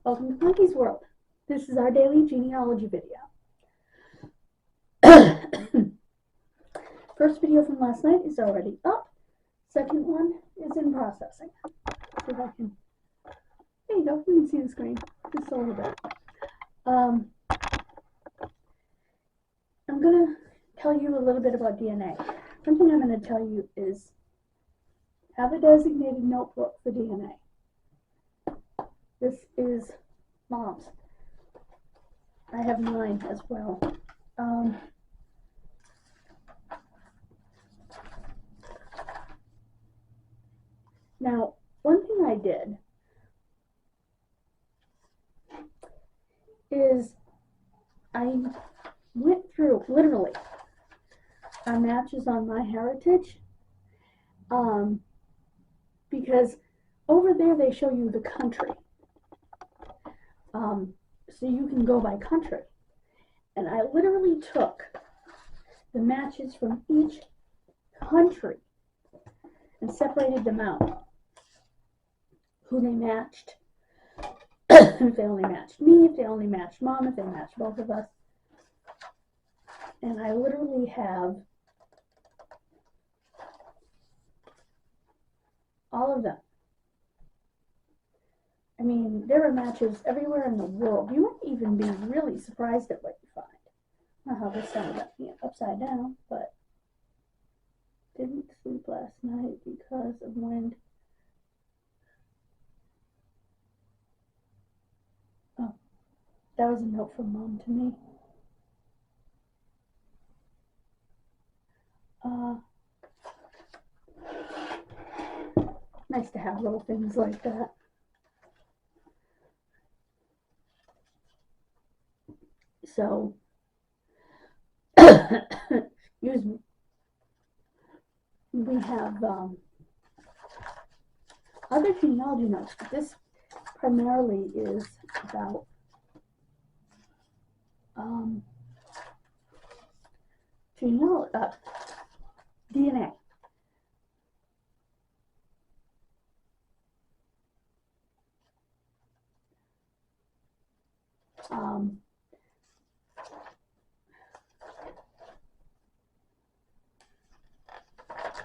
Welcome to Monkey's World. This is our daily genealogy video. First video from last night is already up. Second one is in processing. See if I can. There you go. You can see the screen just a little bit. I'm going to tell you a little bit about DNA. One thing I'm going to tell you is have a designated notebook for DNA. This is Mom's. I have mine as well. Now, one thing I did is I went through literally our matches on MyHeritage, because over there they show you the country. So you can go by country. And I literally took the matches from each country and separated them out. Who they matched, if they only matched me, if they only matched Mom, if they matched both of us. And I literally have all of them. I mean, there are matches everywhere in the world. You might even be really surprised at what you find. I don't know how this sounded upside down, but didn't sleep last night because of wind. Oh, that was a note from Mom to me. Nice to have little things like that. So, excuse me, we have other genealogy notes, but this primarily is about DNA.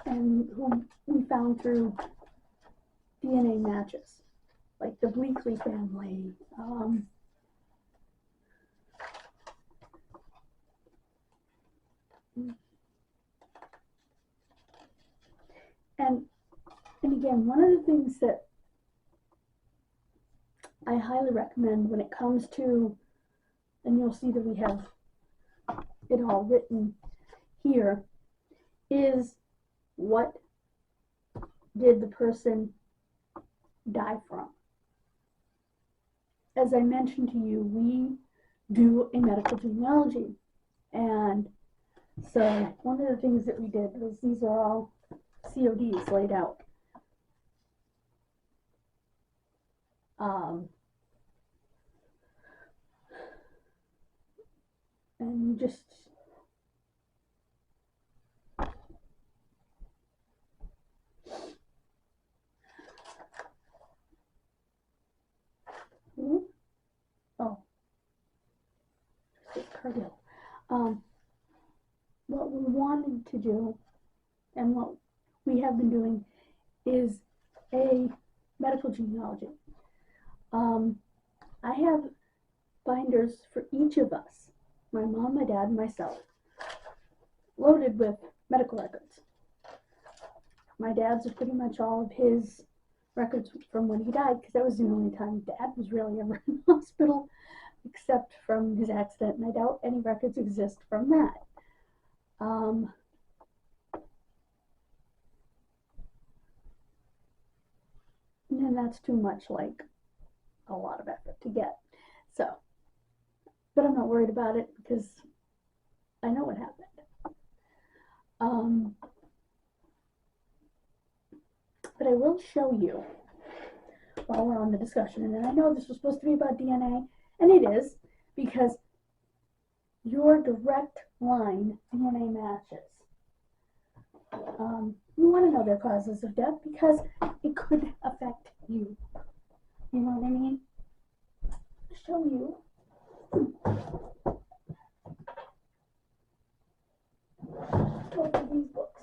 And who we found through DNA matches, like the VJEXY family, and again, one of the things that I highly recommend when it comes to, and you'll see that we have it all written here, is what did the person die from? As I mentioned to you, we do a medical genealogy, and so one of the things that we did was these are all CODs laid out. And you just cardio. What we wanted to do and what we have been doing is a medical genealogy. I have binders for each of us, my mom, my dad, and myself, loaded with medical records. My dad's are pretty much all of his records from when he died, because that was the only time Dad was really ever in the hospital, except from his accident, and I doubt any records exist from that. And that's too much, like a lot of effort to get. So, but I'm not worried about it because I know what happened. But I will show you while we're on the discussion, and I know this was supposed to be about DNA, and it is, because your direct line DNA matches. You want to know their causes of death because it could affect you. You know what I mean? show you both of these books.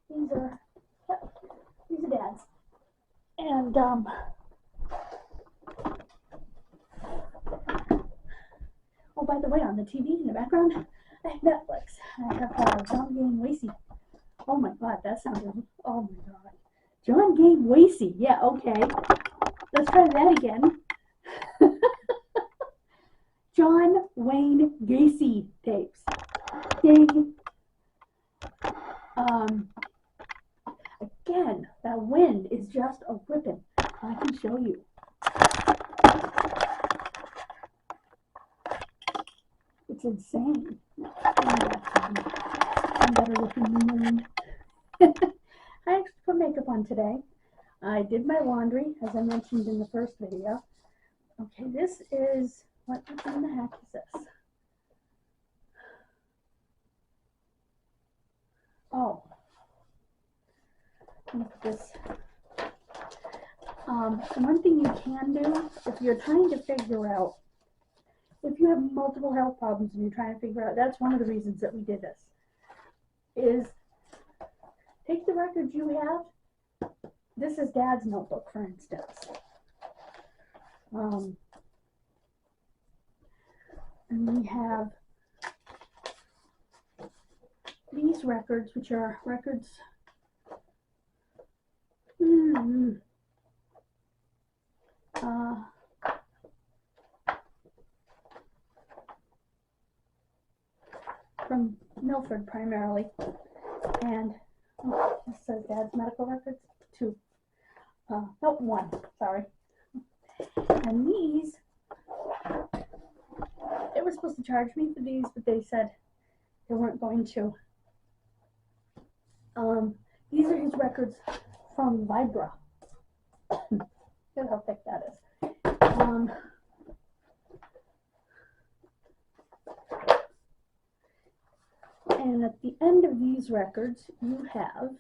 These are Dad's. And oh, by the way, on the TV in the background, I have Netflix. I have VJEXY. Oh my God, that sounded. Oh my God, John Game Wasey. Yeah, okay. Let's try that again. John Wayne Gacy tapes. Ding. Again, that wind is just a whipping. I can show you. It's insane. I'm better looking than the wind. I actually put makeup on today. I did my laundry, as I mentioned in the first video. Okay, this is, what in the heck is this? Oh, look at this. One thing you can do, if you're trying to figure out, if you have multiple health problems and you're trying to figure out, that's one of the reasons that we did this, is take the records you have. This is Dad's notebook, for instance. And we have these records, which are records from Milford primarily, and this says Dad's medical records, 2. No, 1, sorry. And these, they were supposed to charge me for these, but they said they weren't going to. These are his records from Vibra. Look how thick that is. And at the end of these records, you have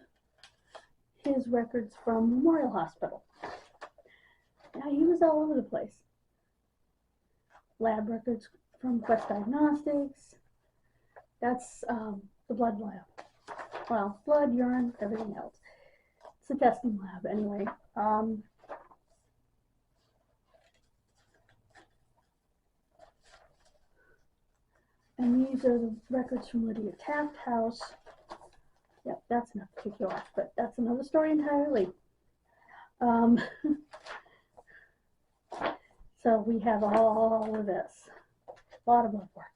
his records from Memorial Hospital. Now, he was all over the place. Lab records from Quest Diagnostics. That's the blood lab. Well, blood, urine, everything else. It's a testing lab, anyway. And these are the records from Lydia Taft House. Yep, that's enough to kick you off, but that's another story entirely. So we have all of this. A lot of blood work.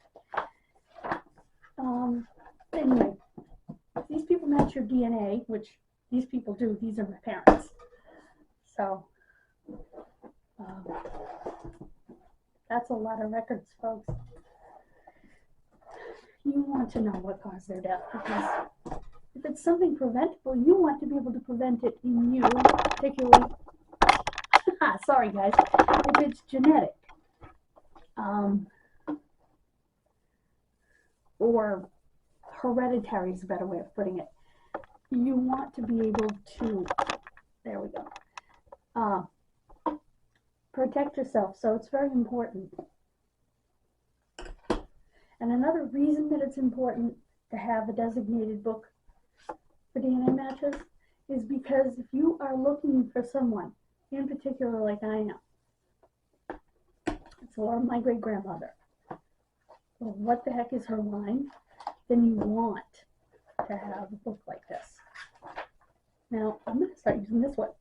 Anyway, if these people match your DNA, which these people do, these are my parents. So, that's a lot of records, folks. You want to know what caused their death, because if it's something preventable, you want to be able to prevent it in you, particularly, sorry guys, if it's genetic, or hereditary is a better way of putting it. You want to be able to, there we go, protect yourself, so it's very important. And another reason that it's important to have a designated book for DNA matches is because if you are looking for someone, in particular like I am, it's my great-grandmother, well, what the heck is her line? Then you want to have a book like this. Now, I'm going to start using this one.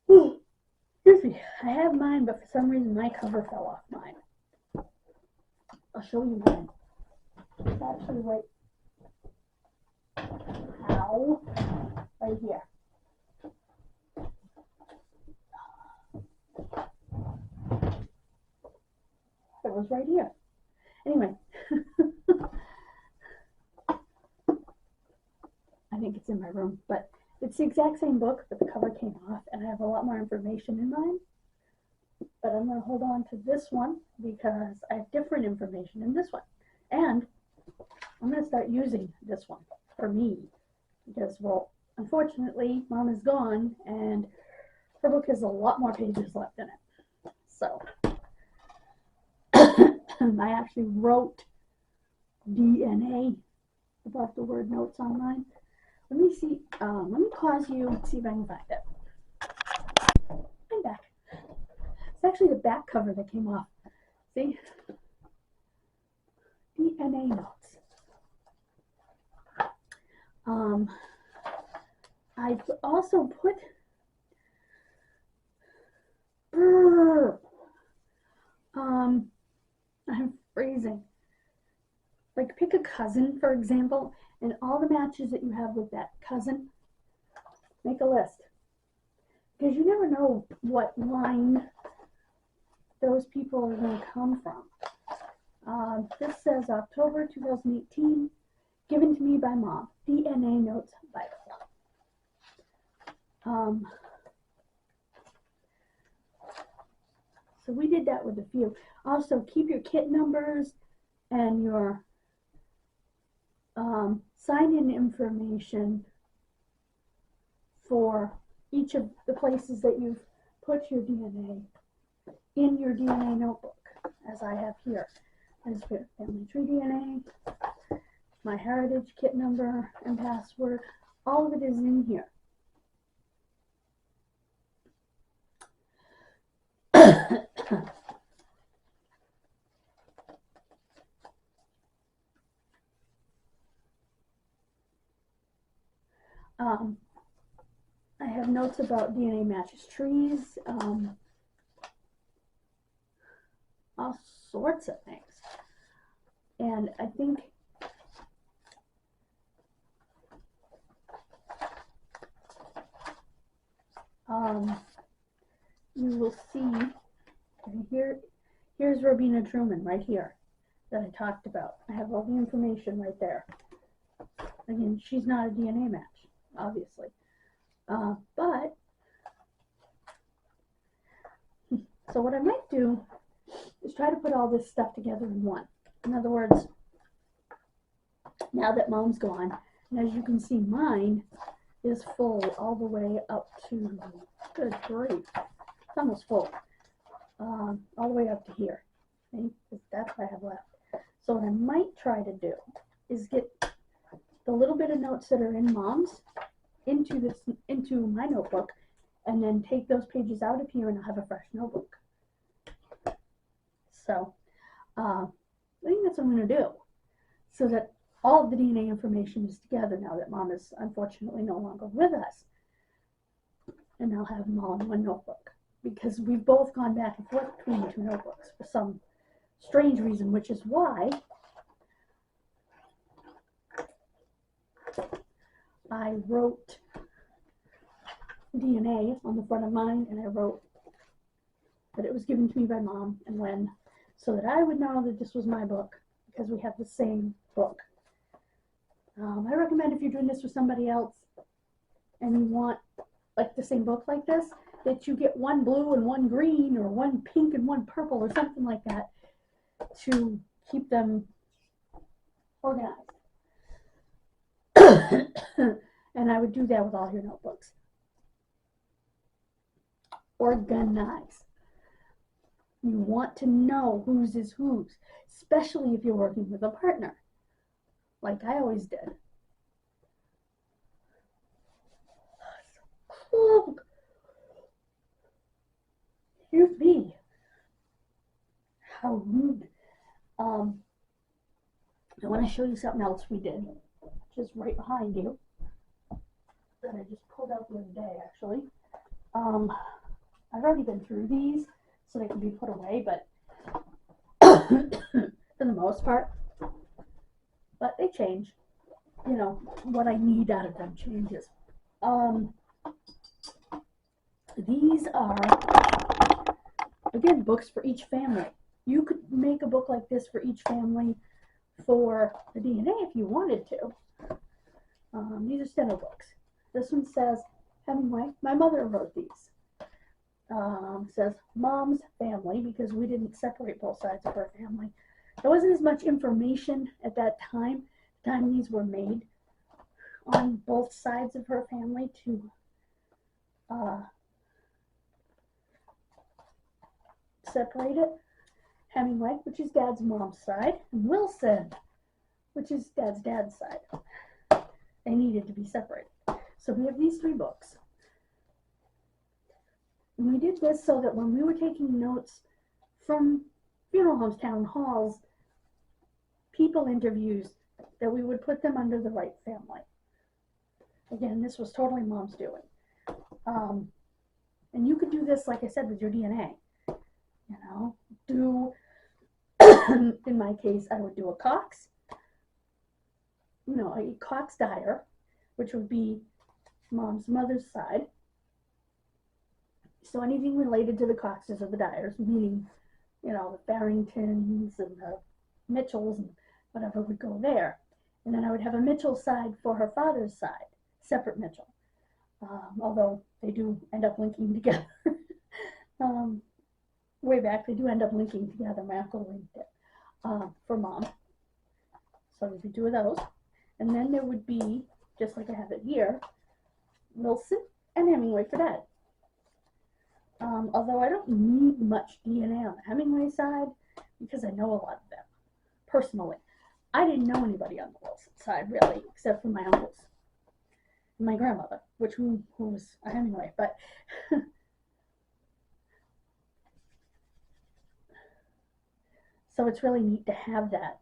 Excuse me, I have mine, but for some reason my cover fell off mine. I'll show you mine. It's actually right, right here. It was right here. Anyway, I think it's in my room, but it's the exact same book, but the cover came off, and I have a lot more information in mine. But I'm going to hold on to this one because I have different information in this one. And I'm going to start using this one for me because, well, unfortunately, Mom is gone and her book has a lot more pages left in it. So, I actually wrote DNA above the word notes on mine. Let me see. Let me pause you and see if I can find it. I'm back. It's actually the back cover that came off. See? DNA notes. I've also put I'm freezing. Like, pick a cousin, for example, and all the matches that you have with that cousin, make a list. Because you never know what line those people are going to come from. This says October 2018, given to me by Mom, DNA Notes Bible. So we did that with a few. Also, keep your kit numbers and your sign-in information for each of the places that you've put your DNA in your DNA notebook, as I have here. I just put family tree DNA, my heritage kit number and password. All of it is in here. I have notes about DNA matches trees, all sorts of things. And I think you will see here's Robina Truman right here that I talked about. I have all the information right there. Again, she's not a DNA match, obviously. But so what I might do is try to put all this stuff together in one. In other words, now that Mom's gone, and as you can see, mine is full all the way up to, good grief, it's almost full, all the way up to here. Okay? That's what I have left. So what I might try to do is get the little bit of notes that are in Mom's into my notebook, and then take those pages out of here, and I'll have a fresh notebook. So I think that's what I'm going to do, so that all of the DNA information is together now that Mom is unfortunately no longer with us. And I'll have them all in one notebook, because we've both gone back and forth between the two notebooks for some strange reason, which is why I wrote DNA on the front of mine, and I wrote that it was given to me by Mom and when, so that I would know that this was my book, because we have the same book. I recommend if you're doing this with somebody else and you want like the same book like this, that you get one blue and one green, or one pink and one purple, or something like that, to keep them organized. And I would do that with all your notebooks. Organize. You want to know whose is whose, especially if you're working with a partner, like I always did. Oh, excuse me. How rude. I want to show you something else we did, which is right behind you, that I just pulled out the other day, actually. I've already been through these, so they can be put away, but for the most part. But they change. You know, what I need out of them changes. These are, again, books for each family. You could make a book like this for each family for the DNA if you wanted to. These are steno books. This one says Hemingway. My mother wrote these. Says Mom's family, because we didn't separate both sides of her family. There wasn't as much information at that time, the time these were made, on both sides of her family to separate it. Hemingway, which is Dad's mom's side, and Wilson, which is dad's side. They needed to be separated. So we have these 3 books. And we did this so that when we were taking notes from funeral homes, town halls, people interviews, that we would put them under the right family. Again, this was totally Mom's doing. And you could do this, like I said, with your DNA. You know, do, in my case, I would do a Cox, you know, a Cox Dyer, which would be Mom's mother's side. So anything related to the Coxes or the Dyers, meaning, you know, the Barringtons and the Mitchells and whatever would go there. And then I would have a Mitchell side for her father's side, separate Mitchell. Although they do end up linking together. Way back, they do end up linking together. My uncle linked it for Mom. So there'd be 2 of those. And then there would be, just like I have it here, Wilson and Hemingway for Dad. Although I don't need much DNA on the Hemingway side because I know a lot of them personally. I didn't know anybody on the Wilson side really, except for my uncles and my grandmother, who was a Hemingway. But so it's really neat to have that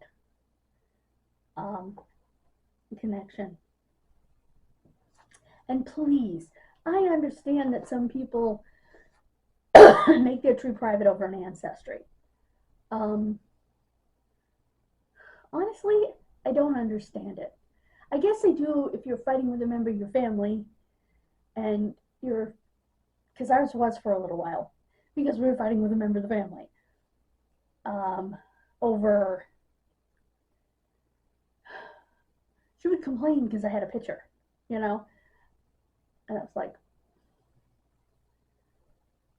connection. And please, I understand that some people make their tree private over an ancestry. Honestly, I don't understand it. I guess I do if you're fighting with a member of your family and you're, because ours was for a little while, because we were fighting with a member of the family over, she would complain because I had a picture, you know, and I was like,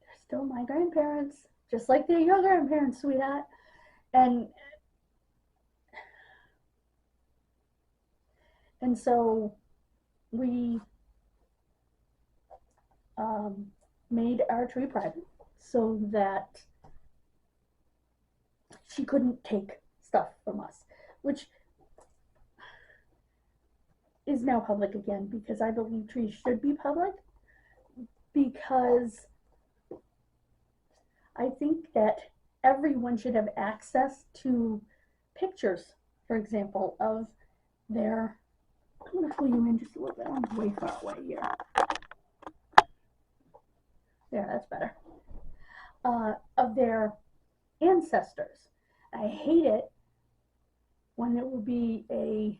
they're still my grandparents, just like they're your grandparents, sweetheart. And so we made our tree private so that she couldn't take stuff from us, which is now public again because I believe trees should be public, because I think that everyone should have access to pictures, for example, of their, I'm going to pull you in just a little bit, I'm way far away here. There, that's better. Of their ancestors. I hate it when it would be a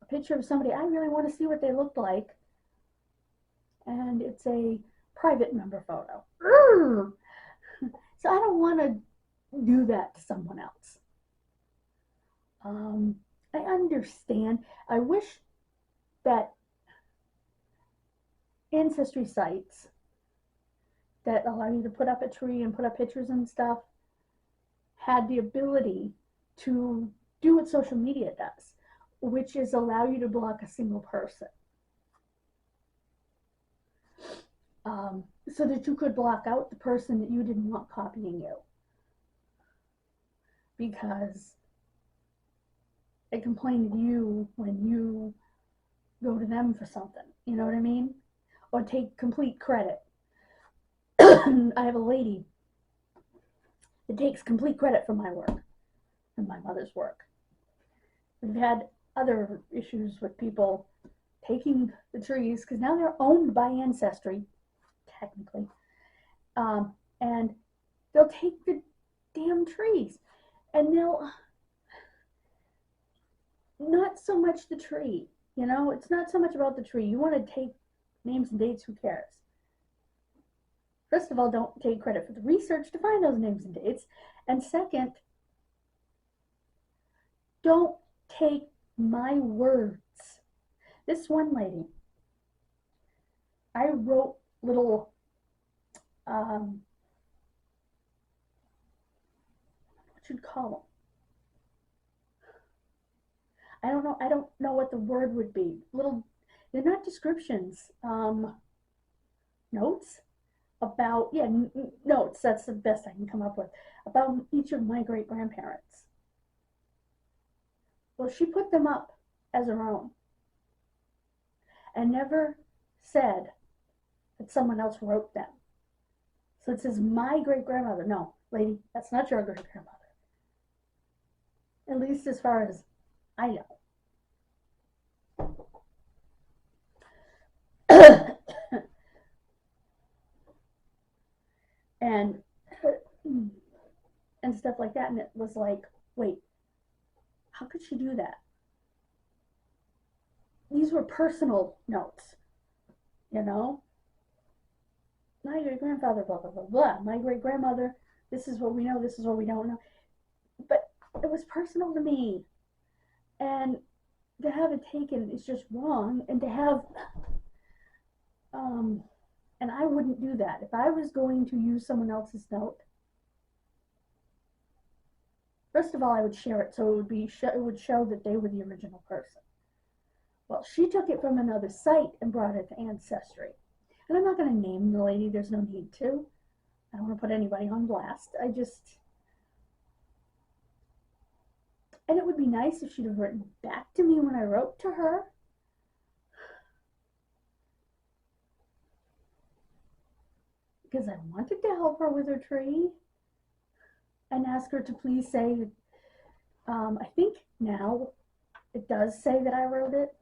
picture of somebody I really want to see what they looked like, and it's a private member photo. So I don't want to do that to someone else. I understand. I wish that ancestry sites that allow you to put up a tree and put up pictures and stuff had the ability to do what social media does, which is allow you to block a single person. So that you could block out the person that you didn't want copying you. Because they complain to you when you go to them for something. You know what I mean? Or take complete credit. I have a lady that takes complete credit for my work and my mother's work. We've had other issues with people taking the trees because now they're owned by Ancestry, technically, and they'll take the damn trees, and they'll not so much the tree, you know, it's not so much about the tree. You want to take names and dates, who cares? First of all, don't take credit for the research to find those names and dates, and second, don't take my words. This one lady, I wrote little what should you call them? I don't know what the word would be. Little, they're not descriptions, notes about, yeah, notes, that's the best I can come up with, about each of my great-grandparents. Well, she put them up as her own and never said that someone else wrote them. So it says my great-grandmother. No, lady, that's not your great-grandmother. At least as far as I know. and stuff like that. And it was like, wait, how could she do that? These were personal notes, you know. My great-grandfather, blah, blah, blah, blah. My great-grandmother, this is what we know, this is what we don't know. But it was personal to me. And to have it taken is just wrong. And to have, and I wouldn't do that. If I was going to use someone else's note, first of all, I would share it so it would show that they were the original person. Well, she took it from another site and brought it to Ancestry. And I'm not going to name the lady, there's no need to. I don't want to put anybody on blast. And it would be nice if she'd have written back to me when I wrote to her. Because I wanted to help her with her tree. And ask her to please say, I think now it does say that I wrote it.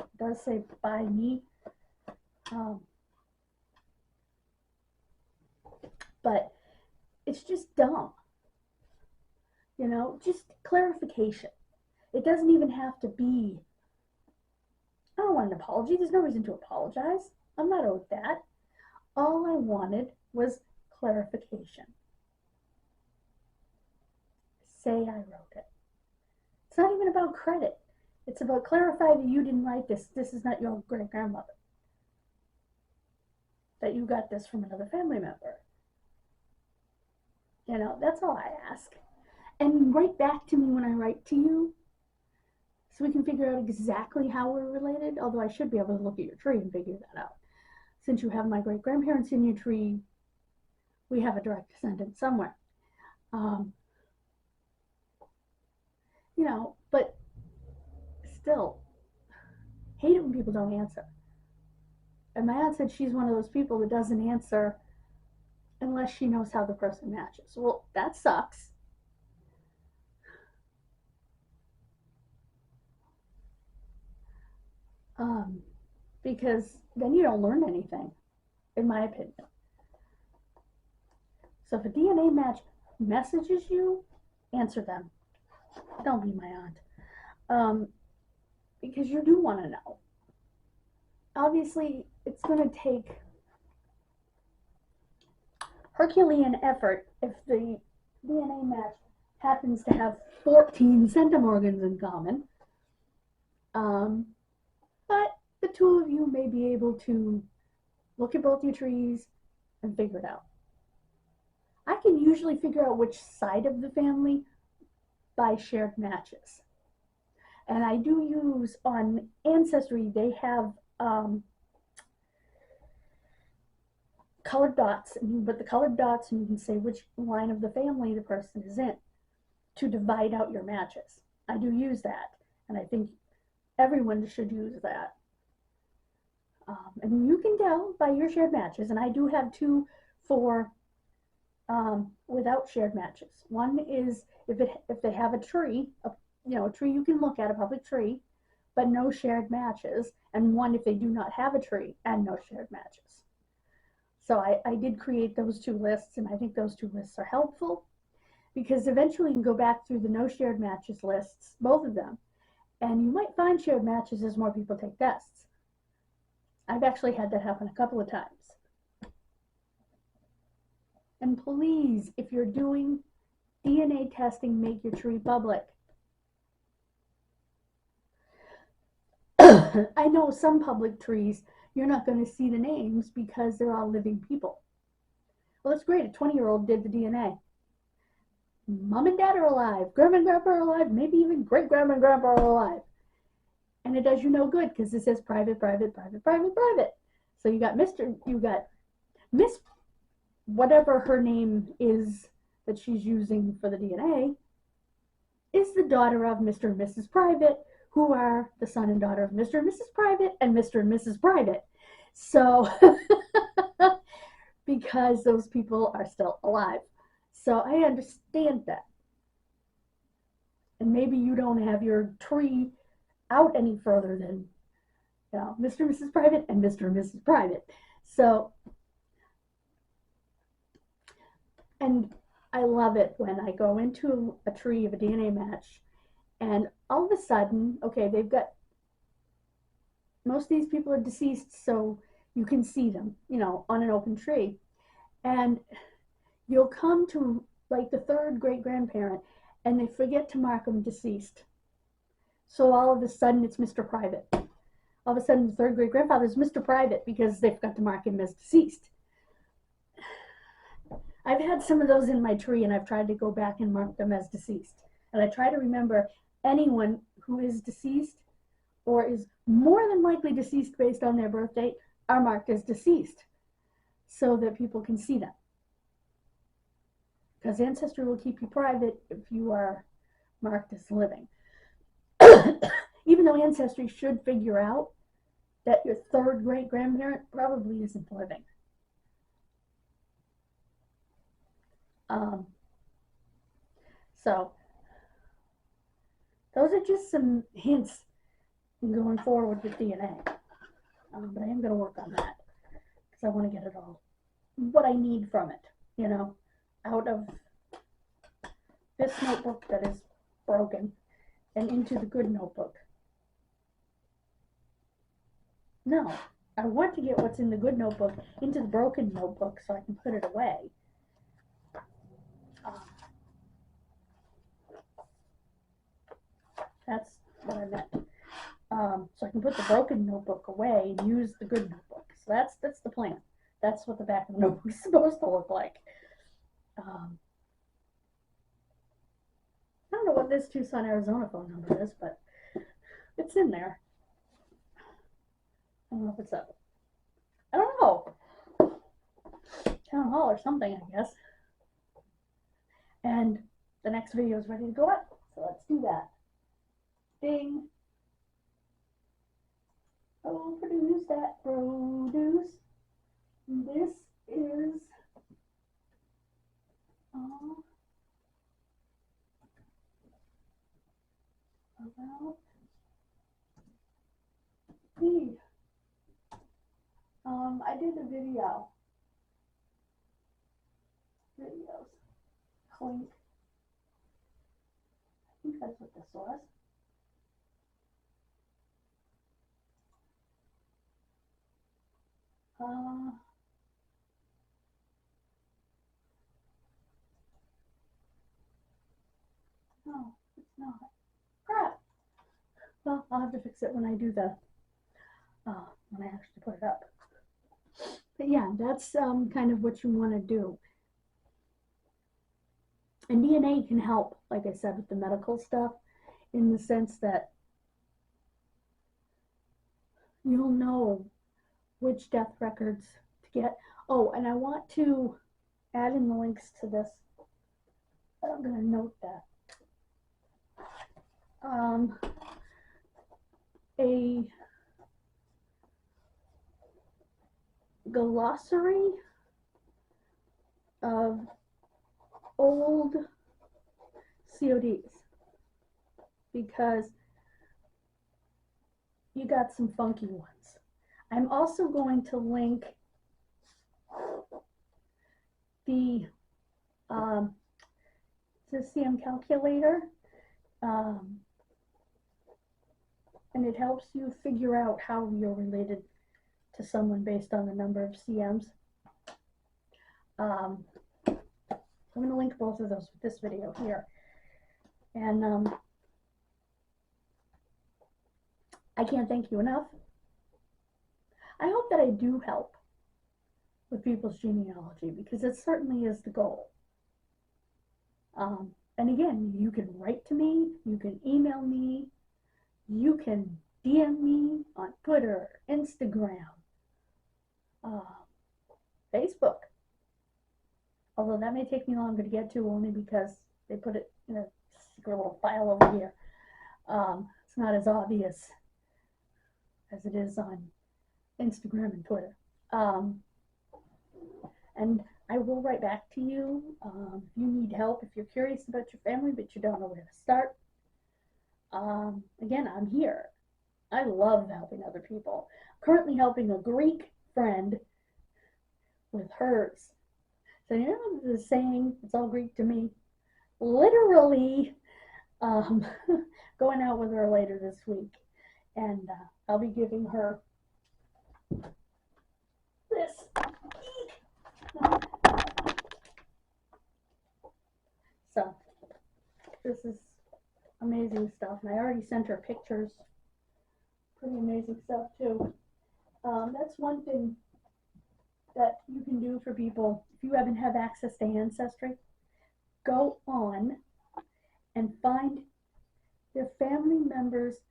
It does say by me. But it's just dumb. You know, just clarification. It doesn't even have to be, I don't want an apology. There's no reason to apologize. I'm not owed that. All I wanted was clarification. Say I wrote it. It's not even about credit. It's about clarify that you didn't write this. This is not your great-grandmother. That you got this from another family member. You know, that's all I ask. And write back to me when I write to you so we can figure out exactly how we're related. Although I should be able to look at your tree and figure that out. Since you have my great-grandparents in your tree, we have a direct descendant somewhere. You know, but still, hate it when people don't answer. And my aunt said she's one of those people that doesn't answer unless she knows how the person matches. Well, that sucks. Because then you don't learn anything, in my opinion. So if a DNA match messages you, answer them. Don't be my aunt. Because you do want to know. Obviously, it's going to take Herculean effort if the DNA match happens to have 14 centimorgans in common. But the two of you may be able to look at both your trees and figure it out. I can usually figure out which side of the family by shared matches. And I do use on Ancestry, they have colored dots, and you put the colored dots and you can say which line of the family the person is in to divide out your matches. I do use that, and I think everyone should use that. And you can tell by your shared matches, and I do have two for without shared matches. One is if they have a tree, a tree you can look at, a public tree, but no shared matches, and one if they do not have a tree and no shared matches. So I did create those two lists, and I think those two lists are helpful because eventually you can go back through the no shared matches lists, both of them, and you might find shared matches as more people take tests. I've actually had that happen a couple of times. And please, if you're doing DNA testing, make your tree public. I know some public trees, you're not going to see the names because they're all living people. Well, that's great. A 20-year-old did the DNA. Mom and dad are alive. Grandma and grandpa are alive. Maybe even great-grandma and grandpa are alive. And it does you no good because it says private, private, private, private, private. So you got Miss, whatever her name is that she's using for the DNA is the daughter of Mr. and Mrs. Private, who are the son and daughter of Mr. and Mrs. Private and Mr. and Mrs. Private. So, because those people are still alive. So I understand that. And maybe you don't have your tree out any further than, you know, Mr. and Mrs. Private and Mr. and Mrs. Private. So, and I love it when I go into a tree of a DNA match and all of a sudden, okay, they've got, most of these people are deceased, so you can see them, you know, on an open tree. And you'll come to like the third great grandparent and they forget to mark them deceased. So all of a sudden it's Mr. Private. All of a sudden the third great grandfather is Mr. Private because they forgot to mark him as deceased. I've had some of those in my tree and I've tried to go back and mark them as deceased. And I try to remember anyone who is deceased or is more than likely deceased based on their birth date are marked as deceased so that people can see them. Because Ancestry will keep you private if you are marked as living. Even though Ancestry should figure out that your third great grandparent probably isn't living. So those are just some hints going forward with DNA. But I am going to work on that because I want to get it all, what I need from it, you know, out of this notebook that is broken and into the good notebook. No, I want to get what's in the good notebook into the broken notebook so I can put it away. That's what I meant. So I can put the broken notebook away and use the good notebook. So that's the plan. That's what the back of the notebook is supposed to look like. I don't know what this Tucson, Arizona phone number is, but it's in there. I don't know if it's up. I don't know. Town hall or something, I guess. And the next video is ready to go up. So let's do that. Ding. Oh, produce that. Produce. This is about me. I did a video. Videos. Clink. I think that's what this was. No, it's not. Crap. Well, I'll have to fix it when I do the, when I actually put it up. But yeah, that's kind of what you want to do. And DNA can help, like I said, with the medical stuff, in the sense that you'll know which death records to get. Oh, and I want to add in the links to this. I'm going to note that. A glossary of old CODs, because you got some funky ones. I'm also going to link the CM calculator, and it helps you figure out how you're related to someone based on the number of CMs. I'm going to link both of those with this video here. And I can't thank you enough. I hope that I do help with people's genealogy, because it certainly is the goal. And again, you can write to me, you can email me, you can DM me on Twitter, Instagram, Facebook, Although that may take me longer to get to, only because they put it in a secret little file over here. It's not as obvious as it is on Instagram and Twitter. And I will write back to you if you need help, if you're curious about your family but you don't know where to start. Again, I'm here. I love helping other people. I'm currently helping a Greek friend with hers. So you know the saying, it's all Greek to me. Literally, going out with her later this week. And I'll be giving her this. So, this is amazing stuff. And I already sent her pictures. Pretty amazing stuff, too. That's one thing that you can do for people if you haven't have access to Ancestry. Go on and find their family members'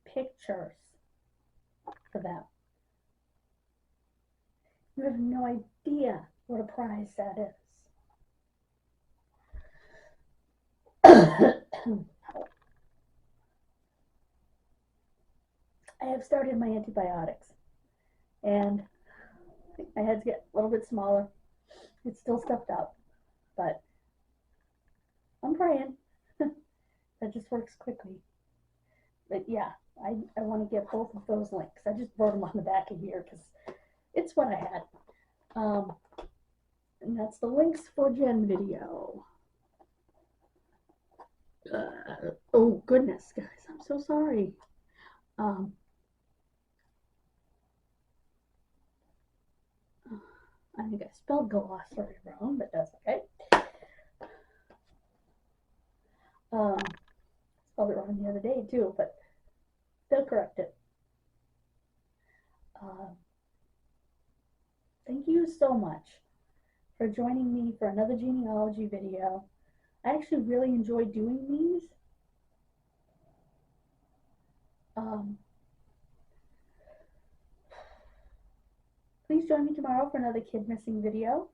pictures for them. You have no idea what a prize that is. I have started my antibiotics, and my head's getting a little bit smaller. It's still stuffed up, but I'm praying. That just works quickly. But yeah, I want to get both of those links. I just wrote them on the back of here because it's what I had. And that's the links for Gen video. Oh goodness, guys, I'm so sorry. I think I spelled glossary wrong, but that's okay. Spelled it wrong the other day too, but they'll correct it. Thank you so much for joining me for another genealogy video. I actually really enjoy doing these. Please join me tomorrow for another kid missing video.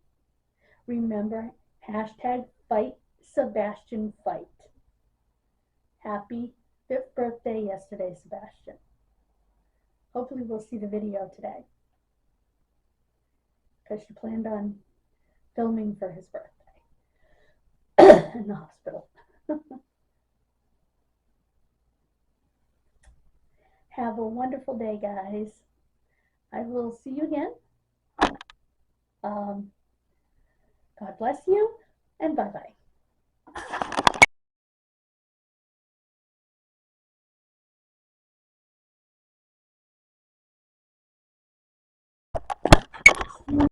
Remember, #FightSebastianFight. Happy 5th birthday yesterday, Sebastian. Hopefully we'll see the video today, because she planned on filming for his birthday in the hospital. Have a wonderful day, guys. I will see you again. God bless you, and bye-bye.